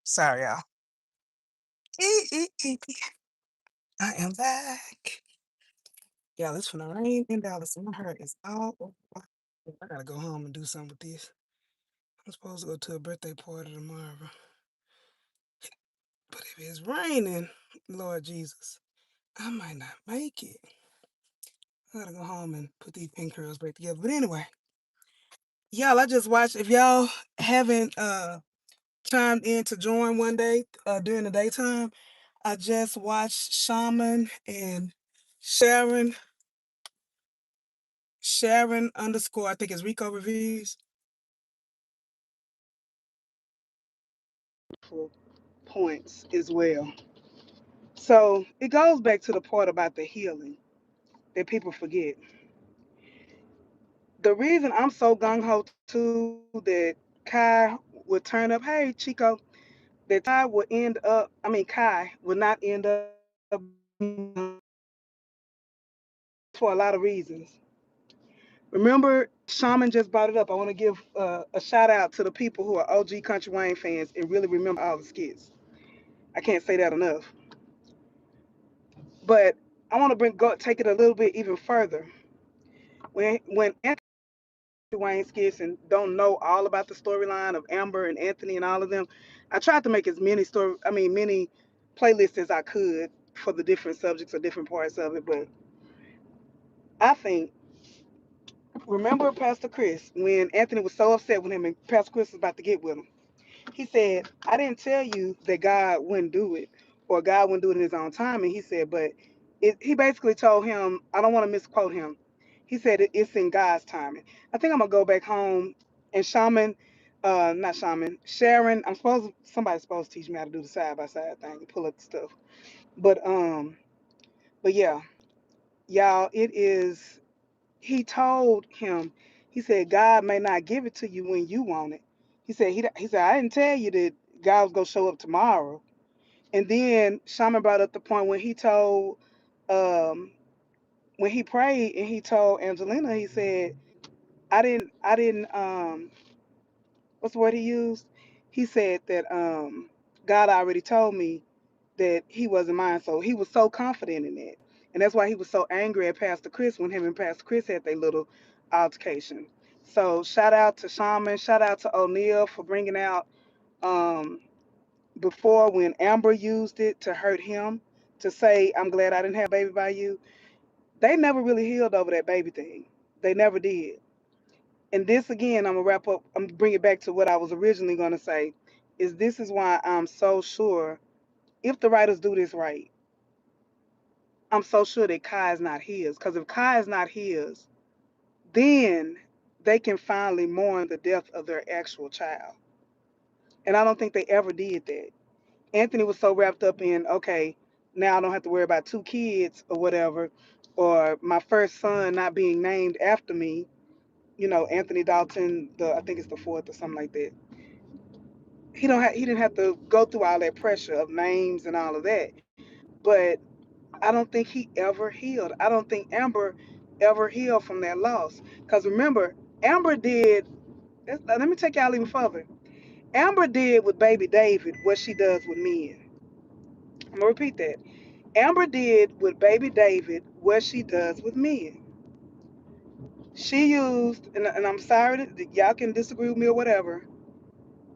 Sorry, y'all. I am back. Yeah, it's finna rain in Dallas. My hair is all over. I gotta go home and do something with this. I'm supposed to go to a birthday party tomorrow. But if it's raining, Lord Jesus, I might not make it. I gotta go home and put these pin curls back together. But anyway, y'all, I just watched. If y'all haven't chimed in to join one day during the daytime, I just watched Shaman and Sharon, Sharon underscore, I think it's Rico Reviews. Points as well. So it goes back to the part about the healing that people forget. The reason I'm so gung ho too that Kai would turn up, hey Chico, that Kai would end up, I mean Kai would not end up for a lot of reasons. Remember, Shaman just brought it up. I want to give a shout out to the people who are OG Country Wayne fans and really remember all the skits. I can't say that enough. But I want to take it a little bit even further. When Anthony Wayne skits and don't know all about the storyline of Amber and Anthony and all of them, I tried to make as many playlists as I could for the different subjects or different parts of it. But I think, remember Pastor Chris when Anthony was so upset with him and Pastor Chris was about to get with him. He said, I didn't tell you that God wouldn't do it or God wouldn't do it in his own time. And he said, but he basically told him, I don't want to misquote him. He said, it's in God's timing. I think I'm going to go back home and not Shaman, Sharon, somebody's supposed to teach me how to do the side by side thing and pull up the stuff. But, but yeah, y'all, he told him, he said, God may not give it to you when you want it. He said, I didn't tell you that God was going to show up tomorrow. And then Shaman brought up the point um, when he prayed and he told Angelina, he said, I didn't, what's the word he used? He said that God already told me that he wasn't mine. So he was so confident in that. And that's why he was so angry at Pastor Chris when him and Pastor Chris had their little altercation. So shout out to Shaman, shout out to O'Neal for bringing out um, before when Amber used it to hurt him, to say, I'm glad I didn't have a baby by you. They never really healed over that baby thing. They never did. And this again, I'm gonna wrap up, I'm gonna bring it back to what I was originally gonna say, is this is why I'm so sure if the writers do this right, I'm so sure that Kai is not his. Because if Kai is not his, then they can finally mourn the death of their actual child. And I don't think they ever did that. Anthony was so wrapped up in, okay, now I don't have to worry about two kids or whatever, or my first son not being named after me. You know, Anthony Dalton, I think it's the fourth or something like that. He didn't have to go through all that pressure of names and all of that. But I don't think he ever healed. I don't think Amber ever healed from that loss. Because remember, Amber did, let me take y'all even further. Amber did with baby David what she does with men. I'm going to repeat that. Amber did with baby David what she does with men. She used, and I'm sorry that y'all can disagree with me or whatever,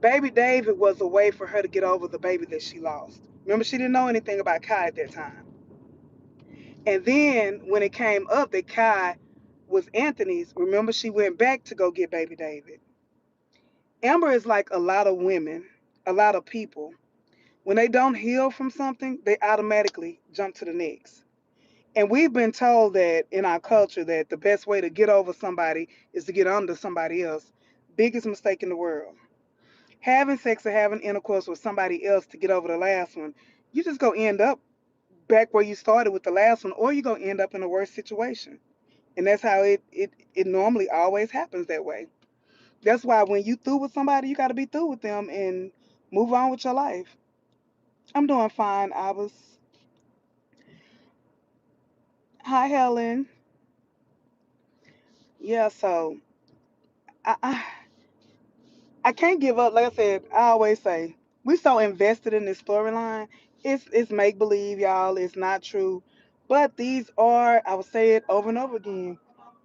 baby David was a way for her to get over the baby that she lost. Remember, she didn't know anything about Kai at that time. And then when it came up that Kai was Anthony's, remember she went back to go get baby David. Amber is like a lot of women, a lot of people. When they don't heal from something, they automatically jump to the next. And we've been told that in our culture that the best way to get over somebody is to get under somebody else. Biggest mistake in the world. Having sex or having intercourse with somebody else to get over the last one, you just gonna end up back where you started with the last one, or you're gonna end up in a worse situation. And that's how it normally always happens that way. That's why when you through with somebody, you gotta be through with them and move on with your life. I'm doing fine. Hi Helen. yeah, so I, I I can't give up. Like I said, I always say we so invested in this storyline. It's make believe, y'all. It's not true. But these are, I will say it over and over again.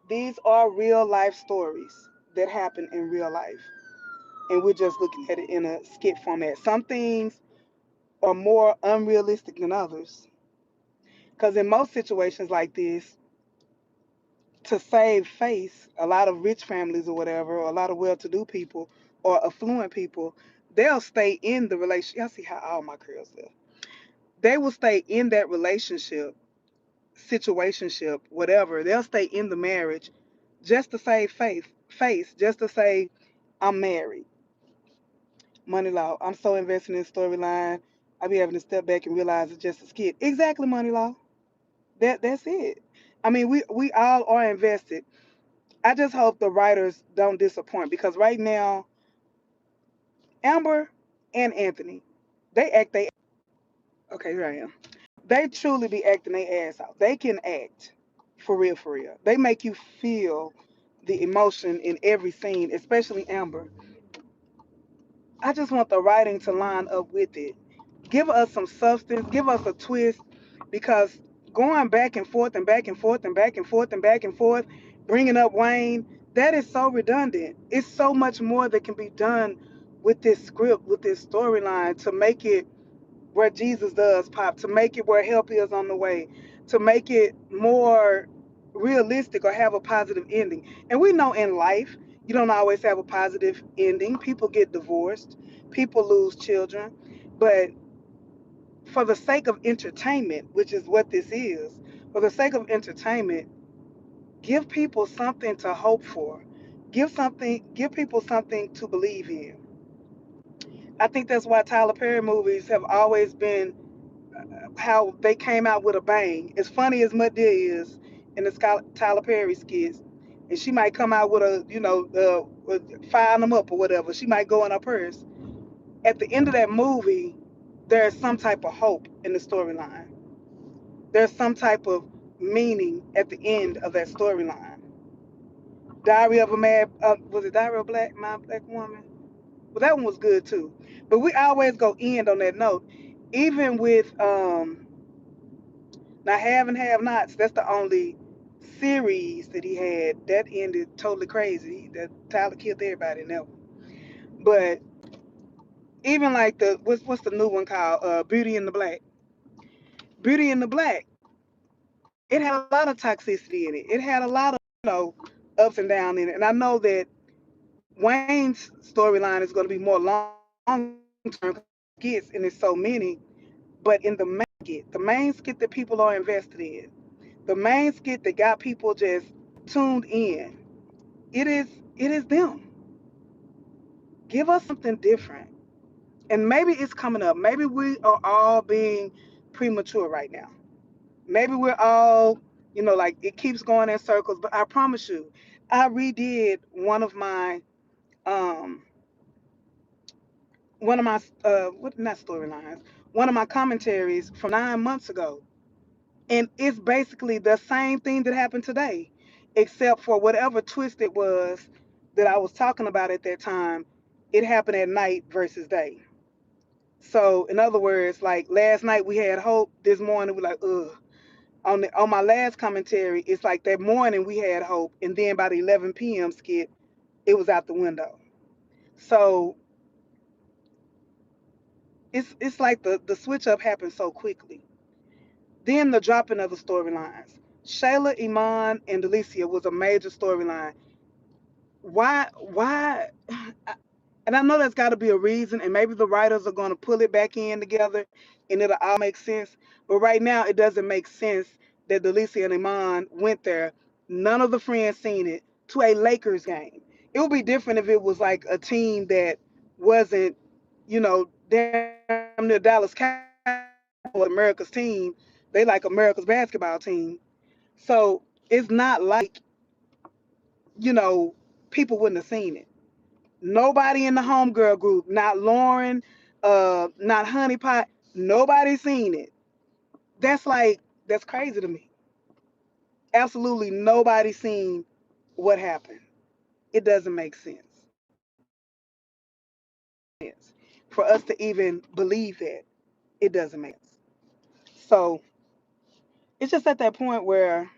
These are real life stories that happen in real life, and we're just looking at it in a skit format. Some things are more unrealistic than others, because in most situations like this, to save face, a lot of rich families or whatever, or a lot of well-to-do people or affluent people, they'll stay in the relationship. Y'all see how all my curls are. They will stay in that relationship, situationship, whatever. They'll stay in the marriage just to save face, just to say, I'm married. Money Law. I'm so invested in storyline. I be having to step back and realize it's just a skit. Exactly, Money Law. That's it. I mean, we all are invested. I just hope the writers don't disappoint because right now, Amber and Anthony, they act they okay, here I am. They truly be acting their ass out. They can act for real, for real. They make you feel the emotion in every scene, especially Amber. I just want the writing to line up with it. Give us some substance, give us a twist, because going back and forth and back and forth and back and forth and back and forth, bringing up Wayne, that is so redundant. It's so much more that can be done with this script, with this storyline to make it where Jesus does pop, to make it where help is on the way, to make it more realistic or have a positive ending. And we know in life, you don't always have a positive ending. People get divorced, people lose children. But for the sake of entertainment, which is what this is, for the sake of entertainment, give people something to hope for. Give people something to believe in. I think that's why Tyler Perry movies have always been how they came out with a bang. As funny as Madea is in the Tyler Perry skits, and she might come out with a, firing them up or whatever. She might go in her purse. At the end of that movie, there's some type of hope in the storyline. There's some type of meaning at the end of that storyline. Diary of a Mad, was it Diary of My Black Woman? Well, that one was good too. But we always go end on that note. Even with now, Have and Have Nots, that's the only series that he had that ended totally crazy. That Tyler killed everybody in that one. But even like the what's the new one called? Beauty in the Black. Beauty in the Black. It had a lot of toxicity in it. It had a lot of ups and downs in it. And I know that Wayne's storyline is going to be more long term skits, and it's so many. But in the main skit that people are invested in, the main skit that got people just tuned in, it is it is them. Give us something different. And maybe it's coming up. Maybe we are all being premature right now. Maybe we're all, like it keeps going in circles, but I promise you, I redid um one of my what not storylines, one of my commentaries from 9 months ago. And it's basically the same thing that happened today, except for whatever twist it was that I was talking about at that time, it happened at night versus day. So in other words, like last night we had hope, this morning we like, ugh. On my last commentary, it's like that morning we had hope, and then by the 11 p.m. skit, it was out the window. So it's like the switch up happened so quickly. Then the dropping of the storylines. Shayla, Iman, and Delicia was a major storyline. Why? And I know there's got to be a reason, and maybe the writers are going to pull it back in together, and it'll all make sense. But right now, it doesn't make sense that Delicia and Iman went there. None of the friends seen it to a Lakers game. It would be different if it was like a team that wasn't, damn near Dallas Cowboys, America's team. They like America's basketball team. So it's not like, people wouldn't have seen it. Nobody in the homegirl group, not Lauren, not Honeypot, nobody seen it. That's crazy to me. Absolutely nobody seen what happened. It doesn't make sense for us to even believe that. It doesn't make sense. So it's just at that point where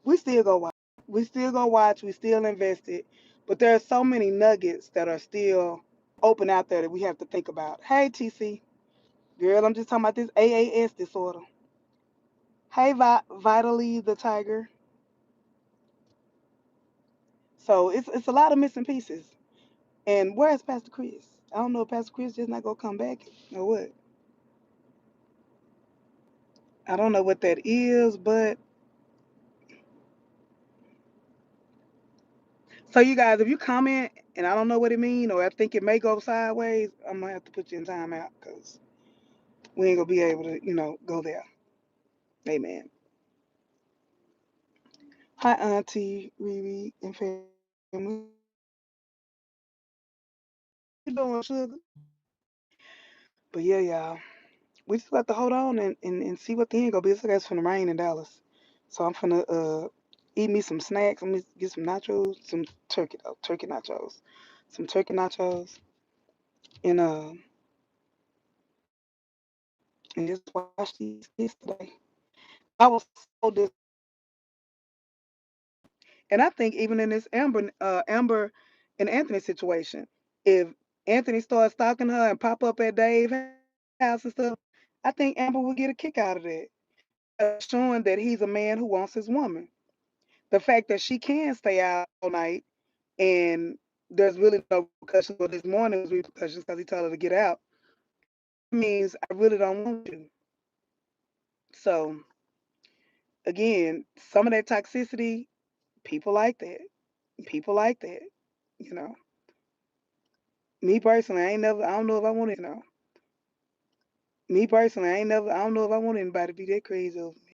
we still go watch. We still go watch. We still invested. But there are so many nuggets that are still open out there that we have to think about. Hey, TC. Girl, I'm just talking about this AAS disorder. Hey, Vitally the Tiger. So it's a lot of missing pieces. And where's Pastor Chris? I don't know if Pastor Chris just not gonna come back or what. I don't know what that is, but so you guys, if you comment and I don't know what it mean or I think it may go sideways, I'm gonna have to put you in timeout because we ain't gonna be able to, go there. Amen. Hi, Auntie Riri and family. You doing, sugar? But yeah, y'all. We just got to hold on and see what the end gonna be. It's like it's finna rain in Dallas. So I'm finna eat me some snacks. I'm gonna get some nachos, some turkey though, turkey nachos. Some turkey nachos and just watch these kids today. I was so dis and I think even in this Amber and Anthony situation, if Anthony starts stalking her and pop up at Dave's house and stuff, I think Amber would get a kick out of that. Showing that he's a man who wants his woman. The fact that she can stay out all night and there's really no repercussions. Well, this morning was repercussions because he told her to get out. Means I really don't want you. So again, some of that toxicity, people like that. People like that. You know, me personally, I ain't never. I don't know if I want to. Me personally, I ain't never. I don't know if I want anybody to be that crazy over me.